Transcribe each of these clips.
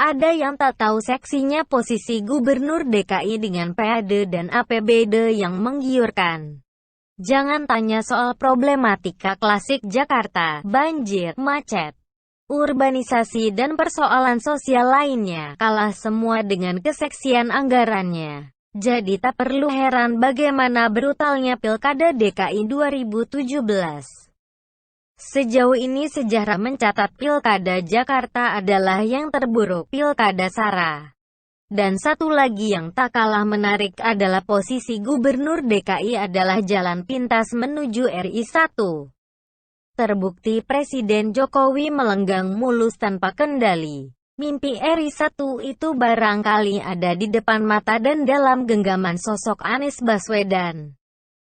ada yang tak tahu seksinya posisi Gubernur DKI dengan PAD dan APBD yang menggiurkan. Jangan tanya soal problematika klasik Jakarta, banjir, macet, urbanisasi dan persoalan sosial lainnya, kalah semua dengan keseksian anggarannya. Jadi tak perlu heran bagaimana brutalnya Pilkada DKI 2017. Sejauh ini sejarah mencatat Pilkada Jakarta adalah yang terburuk, Pilkada Sara. Dan satu lagi yang tak kalah menarik adalah posisi Gubernur DKI adalah jalan pintas menuju RI 1. Terbukti Presiden Jokowi melenggang mulus tanpa kendali. Mimpi RI 1 itu barangkali ada di depan mata dan dalam genggaman sosok Anies Baswedan.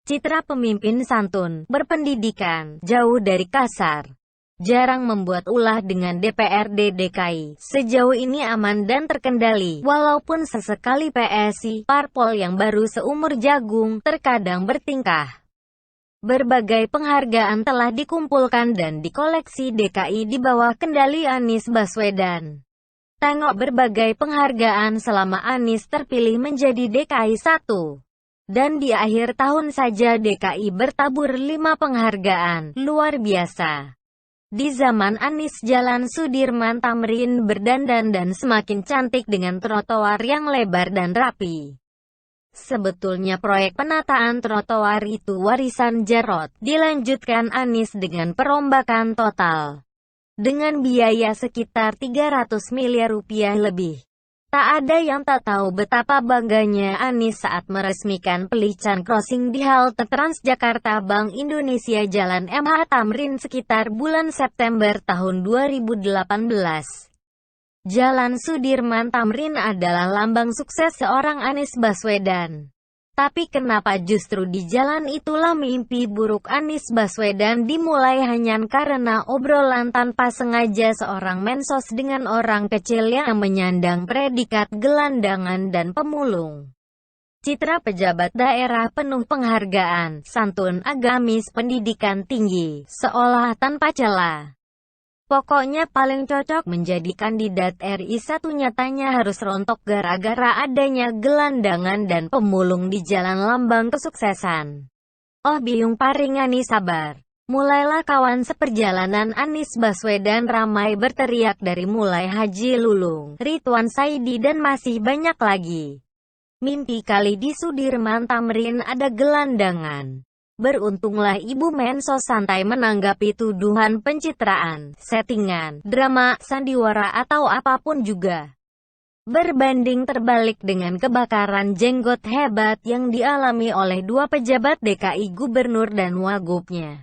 Citra pemimpin santun, berpendidikan, jauh dari kasar. Jarang membuat ulah dengan DPRD DKI. Sejauh ini aman dan terkendali, walaupun sesekali PSI, parpol yang baru seumur jagung, terkadang bertingkah. Berbagai penghargaan telah dikumpulkan dan dikoleksi DKI di bawah kendali Anies Baswedan. Tengok berbagai penghargaan selama Anies terpilih menjadi DKI 1. Dan di akhir tahun saja DKI bertabur 5 penghargaan, luar biasa. Di zaman Anies Jalan Sudirman Tamrin berdandan dan semakin cantik dengan trotoar yang lebar dan rapi. Sebetulnya proyek penataan trotoar itu warisan Jarot, dilanjutkan Anies dengan perombakan total. Dengan biaya sekitar 300 miliar rupiah lebih. Tak ada yang tak tahu betapa bangganya Anies saat meresmikan Pelican Crossing di halte Transjakarta Bank Indonesia Jalan MH Tamrin sekitar bulan September tahun 2018. Jalan Sudirman Tamrin adalah lambang sukses seorang Anies Baswedan. Tapi kenapa justru di jalan itulah mimpi buruk Anies Baswedan dimulai hanya karena obrolan tanpa sengaja seorang mensos dengan orang kecil yang menyandang predikat gelandangan dan pemulung. Citra pejabat daerah penuh penghargaan, santun, agamis, pendidikan tinggi, seolah tanpa celah. Pokoknya paling cocok menjadi kandidat RI 1, nyatanya harus rontok gara-gara adanya gelandangan dan pemulung di jalan lambang kesuksesan. Oh biung paringani sabar. Mulailah kawan seperjalanan Anies Baswedan ramai berteriak dari mulai Haji Lulung, Ridwan Saidi dan masih banyak lagi. Mimpi kali di Sudirman Tamrin ada gelandangan. Beruntunglah Ibu Mensos santai menanggapi tuduhan pencitraan, settingan, drama, sandiwara atau apapun juga. Berbanding terbalik dengan kebakaran jenggot hebat yang dialami oleh dua pejabat DKI Gubernur dan Wagubnya.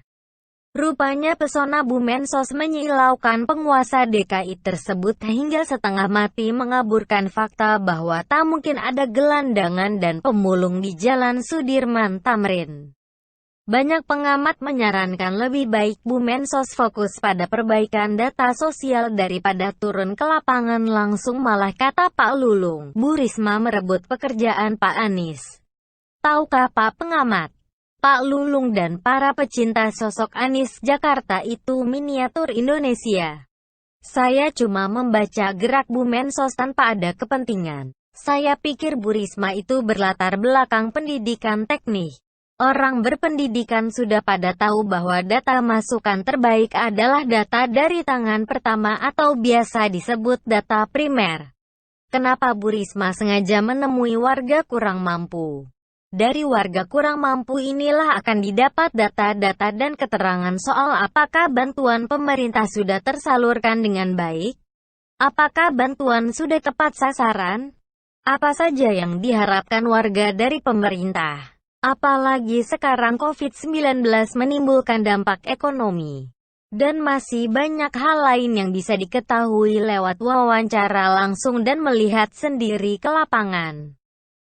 Rupanya pesona Bu Mensos menyilaukan penguasa DKI tersebut hingga setengah mati mengaburkan fakta bahwa tak mungkin ada gelandangan dan pemulung di Jalan Sudirman Tamrin. Banyak pengamat menyarankan lebih baik Bu Mensos fokus pada perbaikan data sosial daripada turun ke lapangan langsung, malah kata Pak Lulung, Bu Risma merebut pekerjaan Pak Anies. Tahukah Pak pengamat? Pak Lulung dan para pecinta sosok Anies Jakarta itu miniatur Indonesia. Saya cuma membaca gerak Bu Mensos tanpa ada kepentingan. Saya pikir Bu Risma itu berlatar belakang pendidikan teknik. Orang berpendidikan sudah pada tahu bahwa data masukan terbaik adalah data dari tangan pertama atau biasa disebut data primer. Kenapa Bu Risma sengaja menemui warga kurang mampu? Dari warga kurang mampu inilah akan didapat data-data dan keterangan soal apakah bantuan pemerintah sudah tersalurkan dengan baik? Apakah bantuan sudah tepat sasaran? Apa saja yang diharapkan warga dari pemerintah? Apalagi sekarang COVID-19 menimbulkan dampak ekonomi. Dan masih banyak hal lain yang bisa diketahui lewat wawancara langsung dan melihat sendiri ke lapangan.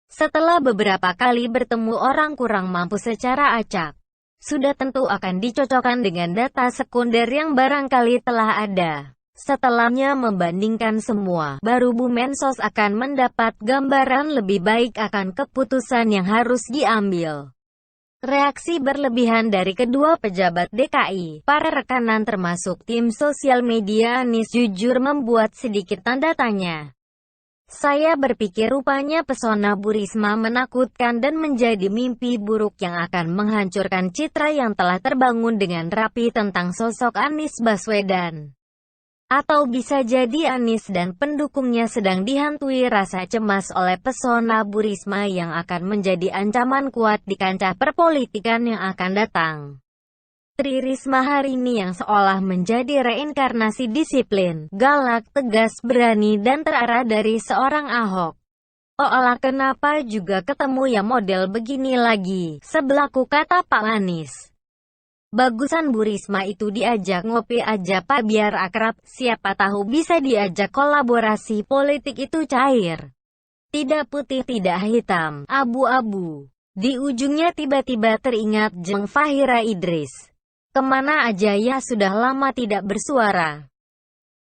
Setelah beberapa kali bertemu orang kurang mampu secara acak, sudah tentu akan dicocokkan dengan data sekunder yang barangkali telah ada. Setelahnya membandingkan semua, baru Bu Mensos akan mendapat gambaran lebih baik akan keputusan yang harus diambil. Reaksi berlebihan dari kedua pejabat DKI, para rekanan termasuk tim sosial media Anies jujur membuat sedikit tanda tanya. Saya berpikir rupanya pesona Bu Risma menakutkan dan menjadi mimpi buruk yang akan menghancurkan citra yang telah terbangun dengan rapi tentang sosok Anies Baswedan. Atau bisa jadi Anies dan pendukungnya sedang dihantui rasa cemas oleh pesona Bu Risma yang akan menjadi ancaman kuat di kancah perpolitikan yang akan datang. Tri Risma hari ini yang seolah menjadi reinkarnasi disiplin, galak, tegas, berani dan terarah dari seorang Ahok. Olah kenapa juga ketemu yang model begini lagi, sebelaku kata Pak Anies. Bagusan Bu Risma itu diajak ngopi aja Pak biar akrab, siapa tahu bisa diajak kolaborasi politik itu cair. Tidak putih tidak hitam, abu-abu. Di ujungnya tiba-tiba teringat Jeng Fahira Idris. Kemana aja ya sudah lama tidak bersuara.